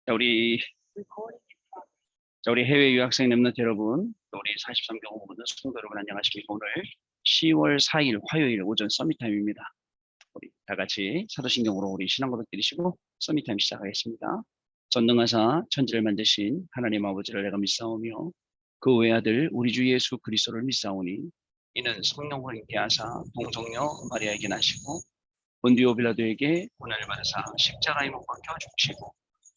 자, 우리 해외 유학생 랩런트 여러분, 또 우리 43개국 모든 성도 여러분 안녕하십니까? 오늘 10월 4일 화요일 오전 서밋타임입니다. 우리 다 같이 사도신경으로 우리 신앙고백 드리시고 서밋타임 시작하겠습니다. 전능하사 천지를 만드신 하나님 아버지를 내가 믿사오며 그 외아들 우리 주 예수 그리스도를 믿사오니 이는 성령을 잉태하사 동정녀 마리아에게 나시고 본디오 빌라도에게 고난을 받으사 십자가에 못 박혀 죽으시고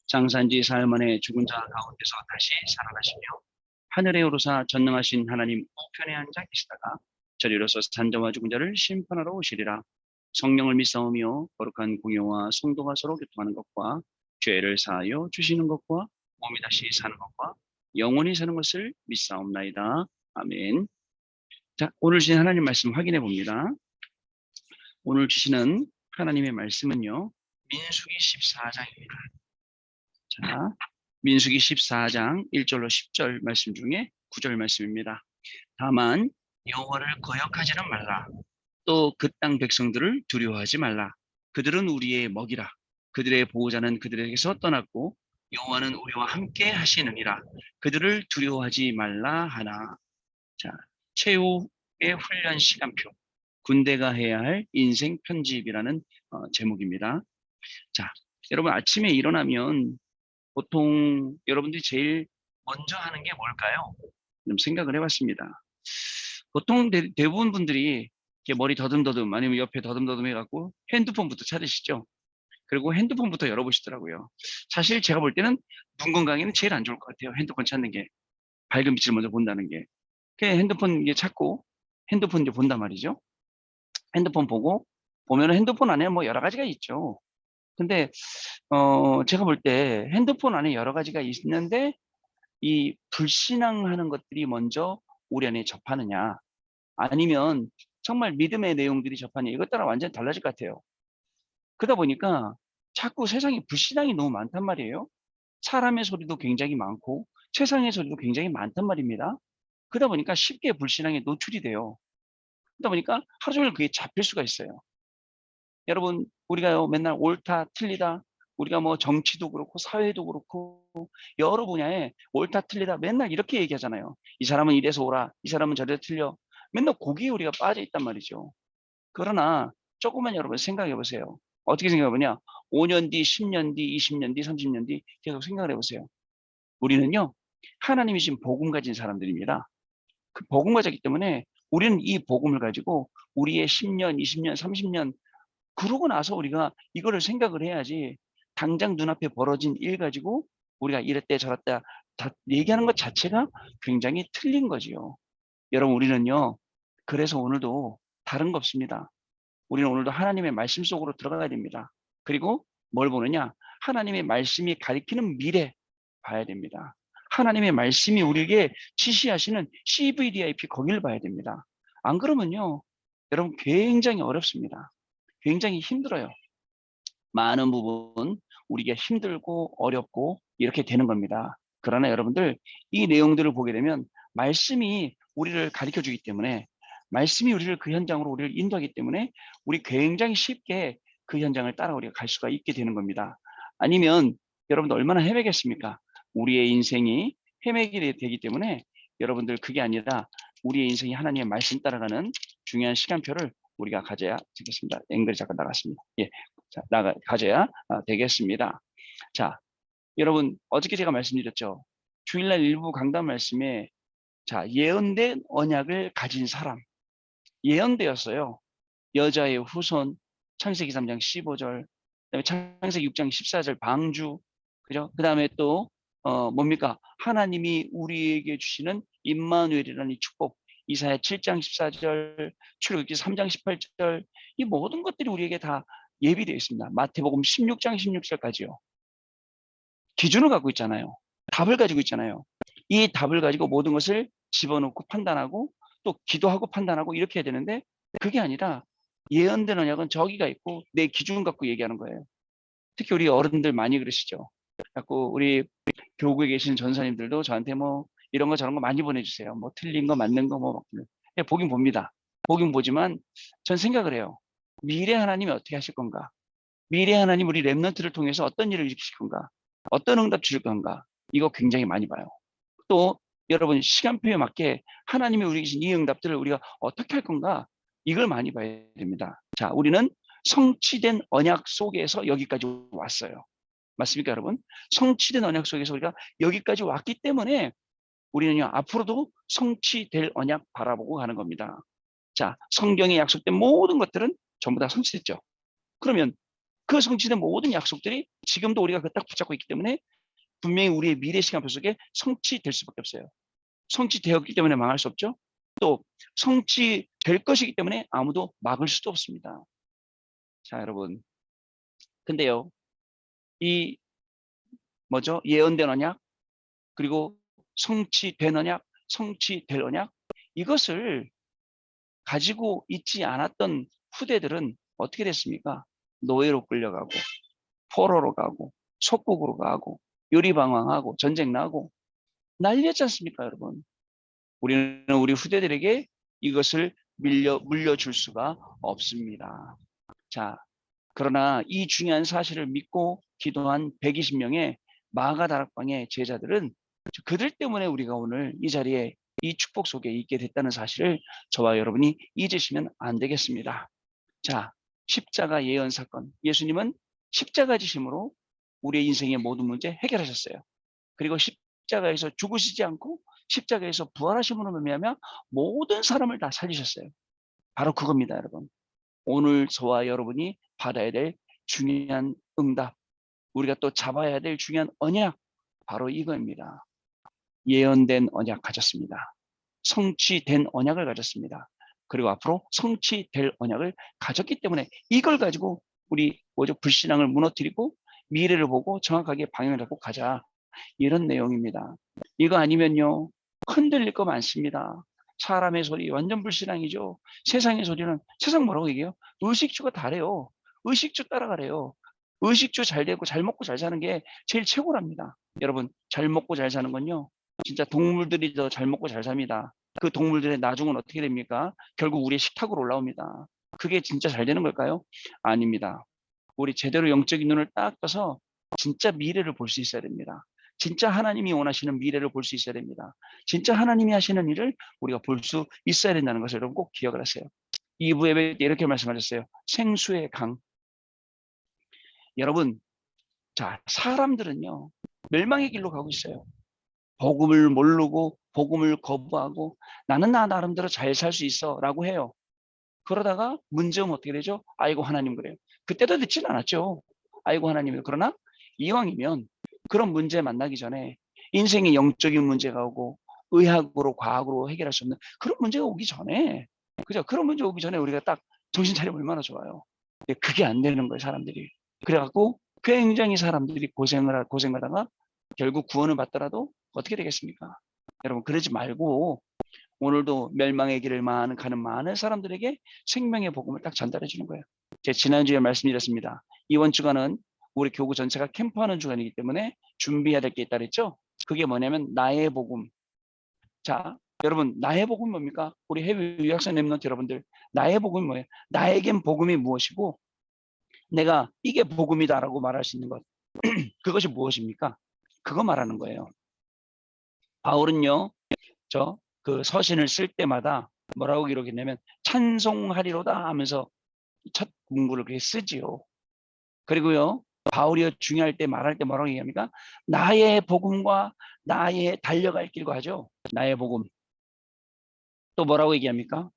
장사한지 사흘 만에 죽은 자 가운데서 다시 살아나시며 하늘에 오르사 전능하신 하나님 우편에 앉아 계시다가 저리로서 산자와 죽은 자를 심판하러 오시리라. 성령을 믿사오며 거룩한 공효와 성도가 서로 교통하는 것과 죄를 사하여 주시는 것과 몸이 다시 사는 것과 영원히 사는 것을 믿사옵나이다. 아멘. 자, 오늘 주신 하나님 말씀 확인해 봅니다. 오늘 주시는 하나님의 말씀은요, 민수기 14장입니다. 자, 민수기 14장 1절로 10절 말씀 중에 9절 말씀입니다. 다만 여호와를 거역하지는 말라. 또 그 땅 백성들을 두려워하지 말라. 그들은 우리의 먹이라. 그들의 보호자는 그들에게서 떠났고 여호와는 우리와 함께 하시느니라. 그들을 두려워하지 말라 하나. 자, 최후의 훈련 시간표. 군대가 해야 할 인생 편집이라는 제목입니다. 자, 여러분 아침에 일어나면 보통 여러분들이 제일 먼저 하는 게 뭘까요? 좀 생각을 해봤습니다. 보통 대부분 분들이 이렇게 머리 더듬더듬 아니면 옆에 더듬더듬 해갖고 핸드폰부터 찾으시죠. 그리고 핸드폰부터 열어보시더라고요. 사실 제가 볼 때는 눈 건강에는 제일 안 좋을 것 같아요. 핸드폰 찾는 게. 밝은 빛을 먼저 본다는 게. 그냥 핸드폰 이게 찾고 핸드폰 이제 본단 말이죠. 핸드폰 보면은 핸드폰 안에 뭐 여러 가지가 있죠. 근데 제가 볼 때 핸드폰 안에 여러 가지가 있는데 이 불신앙하는 것들이 먼저 우리 안에 접하느냐 아니면 정말 믿음의 내용들이 접하느냐 이것 따라 완전히 달라질 것 같아요. 그러다 보니까 자꾸 세상에 불신앙이 너무 많단 말이에요. 사람의 소리도 굉장히 많고 세상의 소리도 굉장히 많단 말입니다. 그러다 보니까 쉽게 불신앙에 노출이 돼요. 그러다 보니까 하루 종일 그게 잡힐 수가 있어요. 여러분 우리가요 맨날 옳다 틀리다 우리가 뭐 정치도 그렇고 사회도 그렇고 여러 분야에 옳다 틀리다 맨날 이렇게 얘기하잖아요. 이 사람은 이래서 옳아 이 사람은 저래서 틀려 맨날 거기에 우리가 빠져 있단 말이죠. 그러나 조금만 여러분 생각해 보세요. 어떻게 생각해 보냐 5년 뒤 10년 뒤 20년 뒤 30년 뒤 계속 생각을 해보세요. 우리는요 하나님이 지금 복음 가진 사람들입니다. 그 복음 가졌기 때문에 우리는 이 복음을 가지고 우리의 10년 20년 30년 그러고 나서 우리가 이거를 생각을 해야지 당장 눈앞에 벌어진 일 가지고 우리가 이랬대 저랬다 다 얘기하는 것 자체가 굉장히 틀린 거지요. 여러분 우리는요. 그래서 오늘도 다른 거 없습니다. 우리는 오늘도 하나님의 말씀 속으로 들어가야 됩니다. 그리고 뭘 보느냐? 하나님의 말씀이 가리키는 미래 봐야 됩니다. 하나님의 말씀이 우리에게 지시하시는 CVDIP 거기를 봐야 됩니다. 안 그러면요. 여러분 굉장히 어렵습니다. 굉장히 힘들어요. 많은 부분 우리가 힘들고 어렵고 이렇게 되는 겁니다. 그러나 여러분들 이 내용들을 보게 되면 말씀이 우리를 가르쳐 주기 때문에 말씀이 우리를 그 현장으로 우리를 인도하기 때문에 우리 굉장히 쉽게 그 현장을 따라 우리가 갈 수가 있게 되는 겁니다. 아니면 여러분들 얼마나 헤매겠습니까? 우리의 인생이 헤매게 되기 때문에 여러분들 그게 아니라 우리의 인생이 하나님의 말씀 따라가는 중요한 시간표를 우리가 가져야 되겠습니다. 앵글이 잠깐 나갔습니다. 예, 자, 가져야 되겠습니다. 자, 여러분 어저께 제가 말씀드렸죠. 주일날 일부 강단 말씀에 자 예언된 언약을 가진 사람 예언되었어요. 여자의 후손 창세기 3장 15절 그다음에 창세기 6장 14절 방주 그죠? 그다음에 또 뭡니까? 하나님이 우리에게 주시는 임마누엘이라는 이 축복 이사야 7장 14절 출애굽기 3장 18절 이 모든 것들이 우리에게 다 예비되어 있습니다. 마태복음 16장 16절까지요. 기준을 갖고 있잖아요. 답을 가지고 있잖아요. 이 답을 가지고 모든 것을 집어넣고 판단하고 또 기도하고 판단하고 이렇게 해야 되는데 그게 아니라 예언된 언약은 저기가 있고 내 기준 갖고 얘기하는 거예요. 특히 우리 어른들 많이 그러시죠. 자꾸 우리 교구에 계신 전사님들도 저한테 뭐 이런 거 저런 거 많이 보내주세요. 뭐 틀린 거 맞는 거 뭐 보긴 봅니다. 보긴 보지만 전 생각을 해요. 미래 하나님이 어떻게 하실 건가? 미래 하나님 우리 랩런트를 통해서 어떤 일을 일으키실 건가? 어떤 응답 주실 건가? 이거 굉장히 많이 봐요. 또 여러분 시간표에 맞게 하나님이 우리에게 주신 이 응답들을 우리가 어떻게 할 건가? 이걸 많이 봐야 됩니다. 자, 우리는 성취된 언약 속에서 여기까지 왔어요. 맞습니까, 여러분? 성취된 언약 속에서 우리가 여기까지 왔기 때문에 우리는요, 앞으로도 성취될 언약 바라보고 가는 겁니다. 자, 성경에 약속된 모든 것들은 전부 다 성취됐죠. 그러면 그 성취된 모든 약속들이 지금도 우리가 그 딱 붙잡고 있기 때문에 분명히 우리의 미래 시간표 속에 성취될 수밖에 없어요. 성취되었기 때문에 망할 수 없죠. 또 성취될 것이기 때문에 아무도 막을 수도 없습니다. 자, 여러분. 근데요, 이 뭐죠? 예언된 언약, 그리고 성취된 언약, 성취될 언약, 이것을 가지고 있지 않았던 후대들은 어떻게 됐습니까? 노예로 끌려가고, 포로로 가고, 속국으로 가고, 요리방황하고, 전쟁 나고, 난리였지 않습니까, 여러분? 우리는 우리 후대들에게 이것을 물려줄 수가 없습니다. 자, 그러나 이 중요한 사실을 믿고 기도한 120명의 마가다락방의 제자들은 그들 때문에 우리가 오늘 이 자리에 이 축복 속에 있게 됐다는 사실을 저와 여러분이 잊으시면 안 되겠습니다. 자, 십자가 예언 사건. 예수님은 십자가 지심으로 우리의 인생의 모든 문제 해결하셨어요. 그리고 십자가에서 죽으시지 않고 십자가에서 부활하심으로 말미암아 모든 사람을 다 살리셨어요. 바로 그겁니다, 여러분. 오늘 저와 여러분이 받아야 될 중요한 응답, 우리가 또 잡아야 될 중요한 언약, 바로 이거입니다. 예언된 언약 가졌습니다. 성취된 언약을 가졌습니다. 그리고 앞으로 성취될 언약을 가졌기 때문에 이걸 가지고 우리 불신앙을 무너뜨리고 미래를 보고 정확하게 방향을 잡고 가자. 이런 내용입니다. 이거 아니면요, 흔들릴 거 많습니다. 사람의 소리 완전 불신앙이죠. 세상의 소리는 세상 뭐라고 얘기해요? 의식주가 다래요. 의식주 따라가래요. 의식주 잘 되고 잘 먹고 잘 사는 게 제일 최고랍니다. 여러분, 잘 먹고 잘 사는 건요, 진짜 동물들이 더 잘 먹고 잘 삽니다. 그 동물들의 나중은 어떻게 됩니까? 결국 우리의 식탁으로 올라옵니다. 그게 진짜 잘 되는 걸까요? 아닙니다. 우리 제대로 영적인 눈을 딱 떠서 진짜 미래를 볼 수 있어야 됩니다. 진짜 하나님이 원하시는 미래를 볼 수 있어야 됩니다. 진짜 하나님이 하시는 일을 우리가 볼 수 있어야 된다는 것을 여러분 꼭 기억을 하세요. 2부 예배 때 이렇게 말씀하셨어요. 생수의 강. 여러분, 자, 사람들은요, 멸망의 길로 가고 있어요. 복음을 모르고 복음을 거부하고 나는 나 나름대로 잘 살 수 있어 라고 해요. 그러다가 문제는 어떻게 되죠? 아이고 하나님 그래요. 그때도 듣지는 않았죠. 아이고 하나님이요. 그러나 이왕이면 그런 문제 만나기 전에 인생의 영적인 문제가 오고 의학으로 과학으로 해결할 수 없는 그런 문제가 오기 전에, 그죠? 그런 문제 오기 전에 우리가 딱 정신 차리면 얼마나 좋아요. 근데 그게 안 되는 거예요, 사람들이. 그래갖고 굉장히 사람들이 고생하다가 결국 구원을 받더라도 어떻게 되겠습니까? 여러분, 그러지 말고 오늘도 멸망의 길을 가는 많은 사람들에게 생명의 복음을 딱 전달해 주는 거예요. 제가 지난주에 말씀드렸습니다. 이번 주간은 우리 교구 전체가 캠프하는 주간이기 때문에 준비해야 될 게 있다 그랬죠? 그게 뭐냐면 나의 복음. 자, 여러분, 나의 복음이 뭡니까? 우리 해외 유학생 랩런트 여러분들, 나의 복음이 뭐예요? 나에겐 복음이 무엇이고 내가 이게 복음이다라고 말할 수 있는 것. 그것이 무엇입니까? 그거 말하는 거예요. 바울은요, 그 서신을 쓸 때마다 뭐라고 기록했냐면 찬송하리로다 하면서 첫 문구를 그렇게 쓰지요. 그리고요, 바울이 중요할 때 말할 때 뭐라고 얘기합니까? 나의 복음과 나의 달려갈 길과 하죠. 나의 복음. 또 뭐라고 얘기합니까?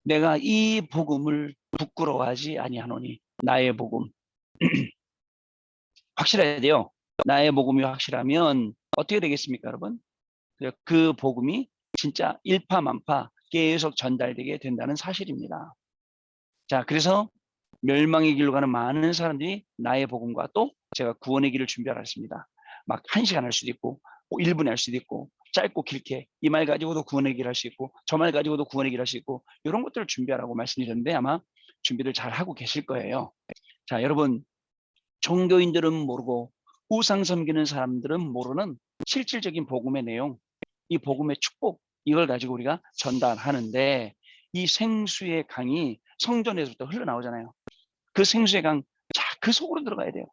내가 이 복음을 부끄러워하지 아니하노니. 나의 복음. 확실해야 돼요. 나의 복음이 확실하면 어떻게 되겠습니까, 여러분? 그 복음이 진짜 일파만파 계속 전달되게 된다는 사실입니다. 자, 그래서 멸망의 길로 가는 많은 사람들이 나의 복음과 또 제가 구원의 길을 준비하라 했습니다. 막 1시간 할 수도 있고 1분 할 수도 있고 짧고 길게 이 말 가지고도 구원의 길 할 수 있고 저 말 가지고도 구원의 길 할 수 있고 이런 것들을 준비하라고 말씀드렸는데 아마 준비를 잘 하고 계실 거예요. 자, 여러분, 종교인들은 모르고 우상 섬기는 사람들은 모르는 실질적인 복음의 내용, 이 복음의 축복, 이걸 가지고 우리가 전달하는데 이 생수의 강이 성전에서부터 흘러나오잖아요. 그 생수의 강, 자, 그 속으로 들어가야 돼요.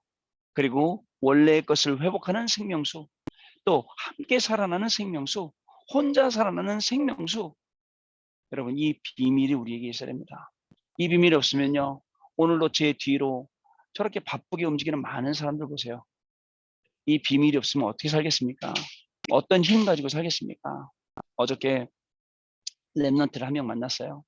그리고 원래의 것을 회복하는 생명수, 또 함께 살아나는 생명수, 혼자 살아나는 생명수. 여러분, 이 비밀이 우리에게 있어야 됩니다. 이 비밀이 없으면요, 오늘도 제 뒤로 저렇게 바쁘게 움직이는 많은 사람들 보세요. 이 비밀이 없으면 어떻게 살겠습니까? 어떤 힘 가지고 살겠습니까? 어저께 랩런트를 한 명 만났어요.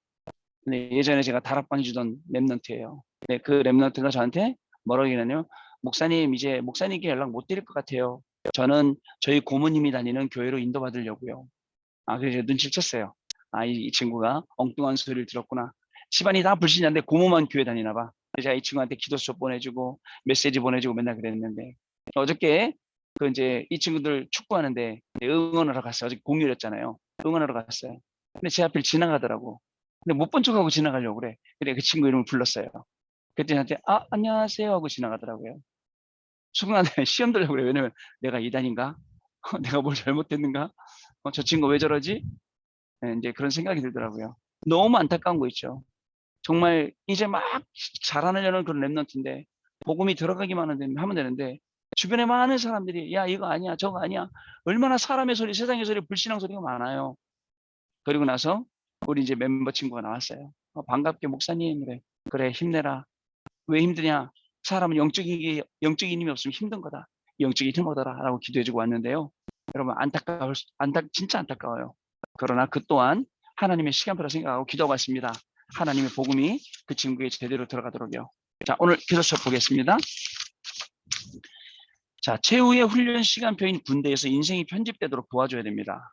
근데 예전에 제가 다락방 주던 랩런트예요. 근데 그 랩런트가 저한테 뭐라고 얘기하냐면, 목사님, 이제 목사님께 연락 못 드릴 것 같아요. 저는 저희 고모님이 다니는 교회로 인도받으려고요. 그래서 눈치를 챘어요. 이 친구가 엉뚱한 소리를 들었구나. 집안이 다 불신자인데 고모만 교회 다니나 봐. 그래서 이 친구한테 기도서 보내주고 메시지 보내주고 맨날 그랬는데, 어저께 그 이제 이 친구들 축구하는데 응원하러 갔어요. 어저께 공휴일이었잖아요. 응원하러 갔어요. 근데 제 앞을 지나가더라고. 근데 못 본 척하고 지나가려고 그래. 근데 그 친구 이름을 불렀어요. 그때 저한테 안녕하세요 하고 지나가더라고요. 순간에 시험 들려고 그래요. 왜냐면 내가 이단인가? 내가 뭘 잘못했는가? 저 친구 왜 저러지? 네, 이제 그런 생각이 들더라고요. 너무 안타까운 거 있죠. 정말 이제 막 자라나려는 그런 랩런트인데 복음이 들어가기만 하면 되는데, 주변에 많은 사람들이 야 이거 아니야 저거 아니야, 얼마나 사람의 소리, 세상의 소리, 불신앙 소리가 많아요. 그리고 나서 우리 이제 멤버 친구가 나왔어요. 반갑게 목사님, 그래 힘내라. 왜 힘드냐? 사람은 영적인 힘이 없으면 힘든 거다. 영적인 힘 얻어라라고 기도해주고 왔는데요. 여러분, 진짜 안타까워요. 그러나 그 또한 하나님의 시간표라 생각하고 기도하고 왔습니다. 하나님의 복음이 그 친구에 제대로 들어가도록요. 자, 오늘 기도 수업 보겠습니다. 자, 최후의 훈련 시간표인 군대에서 인생이 편집되도록 도와줘야 됩니다.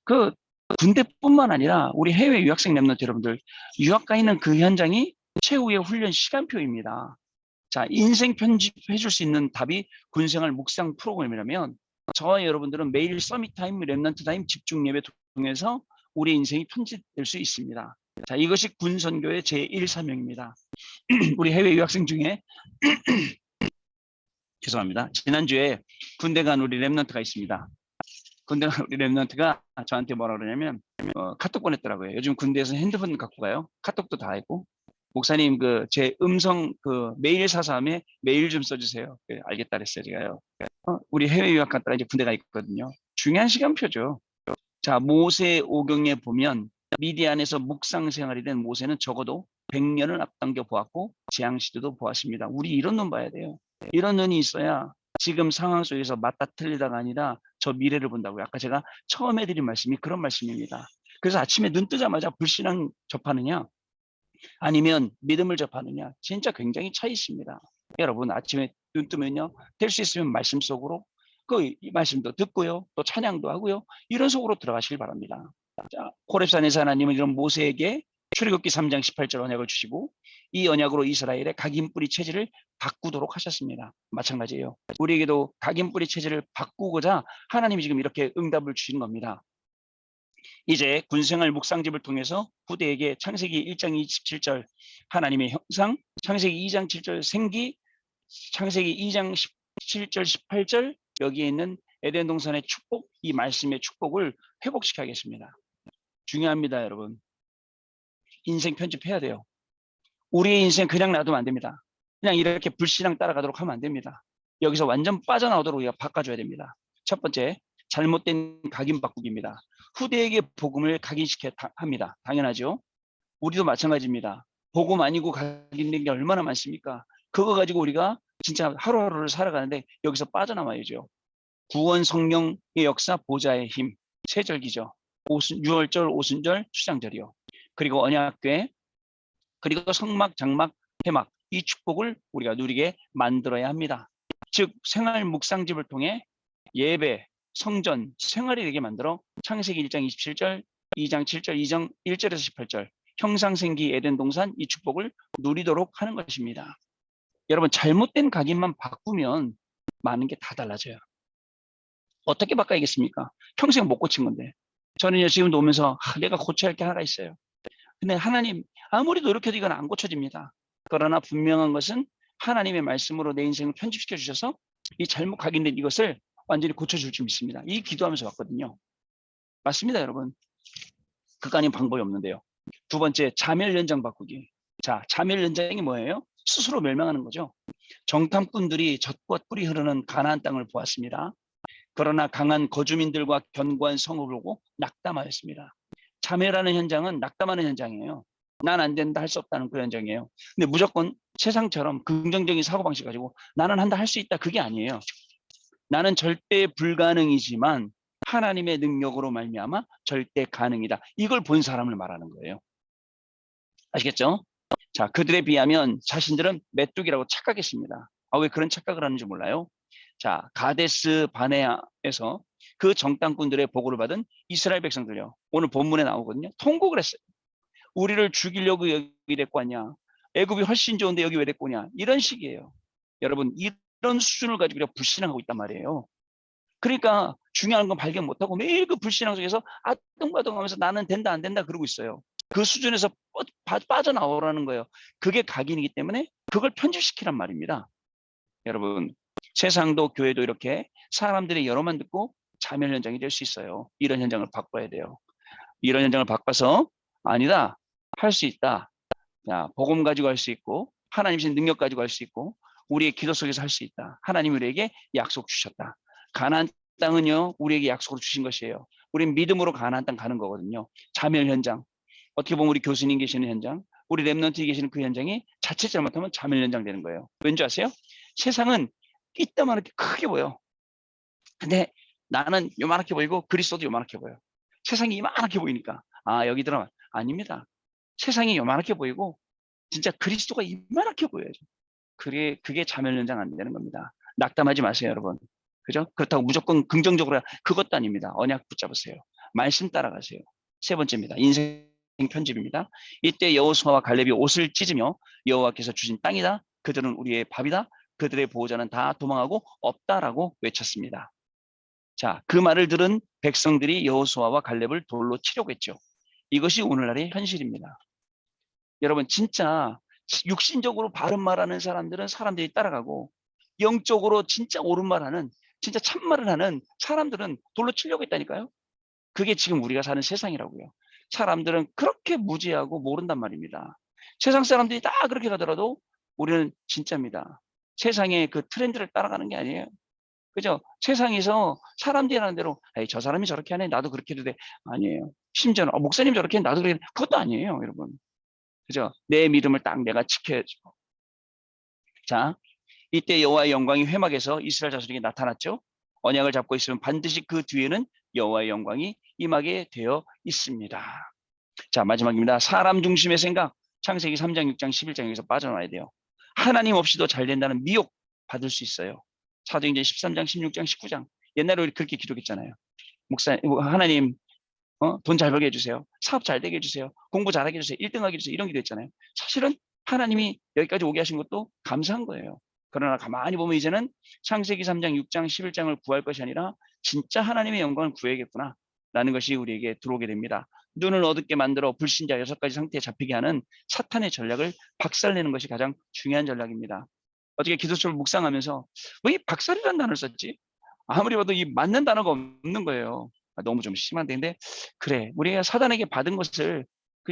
그 군대뿐만 아니라 우리 해외 유학생 랩런트 여러분들, 유학 가 있는 그 현장이 최후의 훈련 시간표입니다. 자, 인생 편집해 줄 수 있는 답이 군생활 묵상 프로그램이라면, 저와 여러분들은 매일 서밋 타임, 랩런트 타임, 집중 예배 통해서 우리 인생이 편집될 수 있습니다. 자, 이것이 군선교의 제1사명입니다. 우리 해외 유학생 중에 죄송합니다. 지난주에 군대 간 우리 랩런트가 있습니다. 군대 간 우리 랩런트가 저한테 뭐라 그러냐면 카톡 보냈더라고요. 요즘 군대에서 핸드폰 갖고 가요. 카톡도 다 있고. 목사님, 제 음성 메일 사서함에 메일 좀 써주세요. 네, 알겠다 그랬어요, 제가요. 우리 해외 유학 갔다가 이제 군대가 있거든요. 중요한 시간표죠. 자, 모세 오경에 보면 미디안에서 묵상 생활이 된 모세는 적어도 100년을 앞당겨 보았고 재앙 시대도 보았습니다. 우리 이런 눈 봐야 돼요. 이런 눈이 있어야 지금 상황 속에서 맞다 틀리다가 아니라 저 미래를 본다고요. 아까 제가 처음 해드린 말씀이 그런 말씀입니다. 그래서 아침에 눈 뜨자마자 불신앙 접하느냐 아니면 믿음을 접하느냐, 진짜 굉장히 차이 있습니다. 여러분, 아침에 눈 뜨면요, 될 수 있으면 말씀 속으로 이 말씀도 듣고요, 또 찬양도 하고요, 이런 속으로 들어가시길 바랍니다. 자, 호렙산에서 하나님은 이런 모세에게 출애굽기 3장 18절 언약을 주시고 이 언약으로 이스라엘의 각인뿌리 체질을 바꾸도록 하셨습니다. 마찬가지예요. 우리에게도 각인뿌리 체질을 바꾸고자 하나님이 지금 이렇게 응답을 주시는 겁니다. 이제 군생활 묵상집을 통해서 후대에게 창세기 1장 27절 하나님의 형상, 창세기 2장 7절 생기, 창세기 2장 17절 18절 여기에 있는 에덴 동산의 축복, 이 말씀의 축복을 회복시켜야겠습니다. 중요합니다, 여러분. 인생 편집해야 돼요. 우리의 인생 그냥 놔두면 안 됩니다. 그냥 이렇게 불신앙 따라가도록 하면 안 됩니다. 여기서 완전 빠져나오도록 우리가 바꿔줘야 됩니다. 첫 번째, 잘못된 각인 바꾸기입니다. 후대에게 복음을 각인시켜야 합니다. 당연하죠. 우리도 마찬가지입니다. 복음 아니고 각인된 게 얼마나 많습니까? 그거 가지고 우리가 진짜 하루하루를 살아가는데 여기서 빠져나와야죠. 구원 성령의 역사 보좌의 힘, 세절기죠. 6월절, 오순절, 수장절이요. 그리고 언약궤, 그리고 성막, 장막, 회막, 이 축복을 우리가 누리게 만들어야 합니다. 즉 생활 묵상집을 통해 예배, 성전, 생활이 되게 만들어 창세기 1장 27절, 2장 7절, 2장 1절에서 18절 형상생기 에덴 동산 이 축복을 누리도록 하는 것입니다. 여러분, 잘못된 각인만 바꾸면 많은 게 다 달라져요. 어떻게 바꿔야겠습니까? 평생 못 고친 건데. 저는 지금 오면서 내가 고쳐야 할 게 하나가 있어요. 근데 하나님 아무리 노력해도 이건 안 고쳐집니다. 그러나 분명한 것은 하나님의 말씀으로 내 인생을 편집시켜 주셔서 이 잘못 각인된 이것을 완전히 고쳐줄 줄 믿습니다. 이 기도하면서 왔거든요. 맞습니다, 여러분. 그거 아닌 방법이 없는데요. 두 번째, 자멸 연장 바꾸기. 자, 자멸 연장이 뭐예요? 스스로 멸망하는 거죠. 정탐꾼들이 젖과 꿀이 흐르는 가나안 땅을 보았습니다. 그러나 강한 거주민들과 견고한 성을 보고 낙담하였습니다. 자멸하는 현장은 낙담하는 현장이에요. 난 안 된다, 할 수 없다는 그 현장이에요. 근데 무조건 세상처럼 긍정적인 사고방식 가지고 나는 한다, 할 수 있다, 그게 아니에요. 나는 절대 불가능이지만 하나님의 능력으로 말미암아 절대 가능이다. 이걸 본 사람을 말하는 거예요. 아시겠죠? 자, 그들에 비하면 자신들은 메뚜기라고 착각했습니다. 왜 그런 착각을 하는지 몰라요? 자, 가데스 바네아에서 그 정탐꾼들의 보고를 받은 이스라엘 백성들요. 오늘 본문에 나오거든요. 통곡을 했어요. 우리를 죽이려고 여기 데리고 왔냐? 애굽이 훨씬 좋은데 여기 왜 데리고 오냐? 이런 식이에요. 여러분, 이런 수준을 가지고 우리가 불신하고 있단 말이에요. 그러니까 중요한 건 발견 못하고 매일 그 불신앙 속에서 아등바등하면서 나는 된다 안 된다 그러고 있어요. 그 수준에서 빠져나오라는 거예요. 그게 각인이기 때문에 그걸 편집시키란 말입니다. 여러분, 세상도 교회도 이렇게 사람들의 여론만 듣고 자멸 현장이 될 수 있어요. 이런 현장을 바꿔야 돼요. 이런 현장을 바꿔서 아니다, 할 수 있다. 자, 복음 가지고 할 수 있고 하나님의 능력 가지고 할 수 있고 우리의 기도 속에서 할 수 있다. 하나님이 우리에게 약속 주셨다. 가나안 땅은요, 우리에게 약속으로 주신 것이에요. 우린 믿음으로 가나안 땅 가는 거거든요. 자멸 현장, 어떻게 보면 우리 교수님 계시는 현장, 우리 랩런트에 계시는 그 현장이 자칫 잘못하면 자멸 현장 되는 거예요. 왠지 아세요? 세상은 이따만하게 크게 보여. 근데 나는 요만하게 보이고 그리스도도 요만하게 보여. 세상이 이만하게 보이니까 여기 들어가. 아닙니다. 세상이 요만하게 보이고 진짜 그리스도가 이만하게 보여야죠. 그게 자멸 현장 안 되는 겁니다. 낙담하지 마세요, 여러분. 그죠? 그렇다고 무조건 긍정적으로 그것도 아닙니다. 언약 붙잡으세요. 말씀 따라가세요. 세 번째입니다. 인생 편집입니다. 이때 여호수아와 갈렙이 옷을 찢으며 여호와께서 주신 땅이다. 그들은 우리의 밥이다. 그들의 보호자는 다 도망하고 없다라고 외쳤습니다. 자, 그 말을 들은 백성들이 여호수아와 갈렙을 돌로 치려고 했죠. 이것이 오늘날의 현실입니다. 여러분, 진짜 육신적으로 바른 말하는 사람들은 사람들이 따라가고 영적으로 진짜 옳은 말하는 진짜 참말을 하는 사람들은 돌로 치려고 했다니까요. 그게 지금 우리가 사는 세상이라고요. 사람들은 그렇게 무지하고 모른단 말입니다. 세상 사람들이 다 그렇게 가더라도 우리는 진짜입니다. 세상의 그 트렌드를 따라가는 게 아니에요. 그죠? 세상에서 사람들이 하는 대로 에이, 저 사람이 저렇게 하네, 나도 그렇게 해도 돼. 아니에요. 심지어는 목사님 저렇게 해, 나도 그렇게 해. 그것도 아니에요, 여러분. 그죠? 내 믿음을 딱 내가 지켜야죠. 자, 이때 여호와의 영광이 회막에서 이스라엘 자손에게 나타났죠. 언약을 잡고 있으면 반드시 그 뒤에는 여호와의 영광이 임하게 되어 있습니다. 자, 마지막입니다. 사람 중심의 생각. 창세기 3장, 6장, 11장에서 빠져나와야 돼요. 하나님 없이도 잘 된다는 미혹 받을 수 있어요. 사도행전 13장, 16장, 19장. 옛날에 우리 그렇게 기록했잖아요. 하나님 돈 잘 벌게 해주세요. 사업 잘 되게 해주세요. 공부 잘하게 해주세요. 1등 하게 해주세요. 이런 기도 했잖아요. 사실은 하나님이 여기까지 오게 하신 것도 감사한 거예요. 그러나 가만히 보면 이제는 창세기 3장, 6장, 11장을 구할 것이 아니라 진짜 하나님의 영광을 구해야겠구나 라는 것이 우리에게 들어오게 됩니다. 눈을 어둡게 만들어 불신자 6가지 상태에 잡히게 하는 사탄의 전략을 박살내는 것이 가장 중요한 전략입니다. 어떻게 기도처를 묵상하면서 왜 박살이라는 단어를 썼지? 아무리 봐도 이 맞는 단어가 없는 거예요. 너무 좀 심한데, 근데 그래, 우리가 사단에게 받은 것을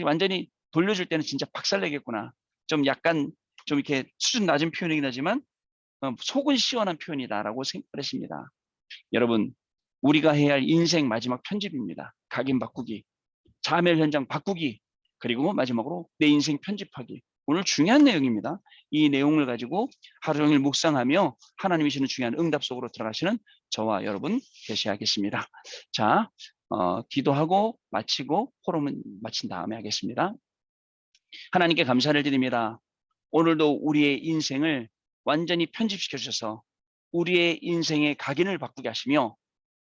완전히 돌려줄 때는 진짜 박살내겠구나. 좀 약간 좀 이렇게 수준 낮은 표현이긴 하지만 속은 시원한 표현이다라고 생각했습니다. 여러분, 우리가 해야 할 인생 마지막 편집입니다. 각인 바꾸기, 자멸 현장 바꾸기, 그리고 마지막으로 내 인생 편집하기. 오늘 중요한 내용입니다. 이 내용을 가지고 하루 종일 묵상하며 하나님이 주시는 중요한 응답 속으로 들어가시는 저와 여러분 되셔야겠습니다. 자, 기도하고 마치고 포럼은 마친 다음에 하겠습니다. 하나님께 감사를 드립니다. 오늘도 우리의 인생을 완전히 편집시켜 주셔서 우리의 인생의 각인을 바꾸게 하시며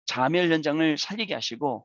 자멸 현장을 살리게 하시고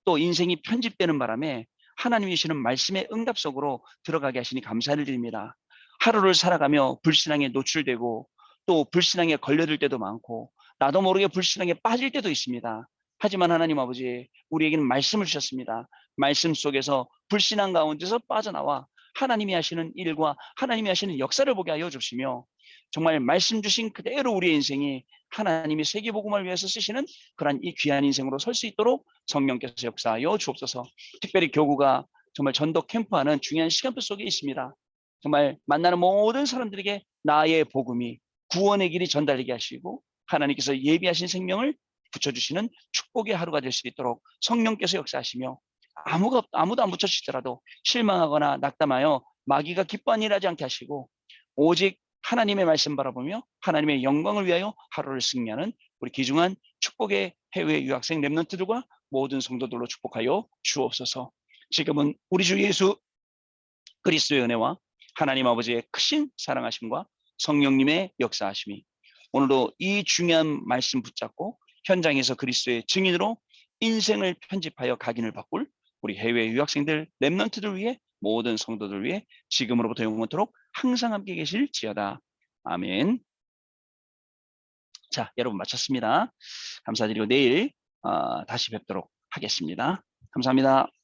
또 인생이 편집되는 바람에 하나님이 주시는 말씀의 응답 속으로 들어가게 하시니 감사를 드립니다. 하루를 살아가며 불신앙에 노출되고 또 불신앙에 걸려들 때도 많고 나도 모르게 불신앙에 빠질 때도 있습니다. 하지만 하나님 아버지, 우리에게는 말씀을 주셨습니다. 말씀 속에서 불신앙 가운데서 빠져나와 하나님이 하시는 일과 하나님이 하시는 역사를 보게 하여 주시며 정말 말씀 주신 그대로 우리의 인생이 하나님이 세계복음을 위해서 쓰시는 그러한 이 귀한 인생으로 설 수 있도록 성령께서 역사하여 주옵소서. 특별히 교구가 정말 전도 캠프하는 중요한 시간표 속에 있습니다. 정말 만나는 모든 사람들에게 나의 복음이 구원의 길이 전달되게 하시고 하나님께서 예비하신 생명을 붙여주시는 축복의 하루가 될 수 있도록 성령께서 역사하시며 아무도 안 붙여주시더라도 실망하거나 낙담하여 마귀가 기뻐한 일 하지 않게 하시고 오직 하나님의 말씀 바라보며 하나님의 영광을 위하여 하루를 승리하는 우리 귀중한 축복의 해외 유학생 렘넌트들과 모든 성도들로 축복하여 주옵소서. 지금은 우리 주 예수 그리스도의 은혜와 하나님 아버지의 크신 사랑하심과 성령님의 역사하심이 오늘도 이 중요한 말씀 붙잡고 현장에서 그리스도의 증인으로 인생을 편집하여 각인을 바꿀 우리 해외 유학생들 렘넌트들 위해 모든 성도들 위해 지금으로부터 영원토록 항상 함께 계실지어다. 아멘. 자, 여러분 마쳤습니다. 감사드리고 내일 다시 뵙도록 하겠습니다. 감사합니다.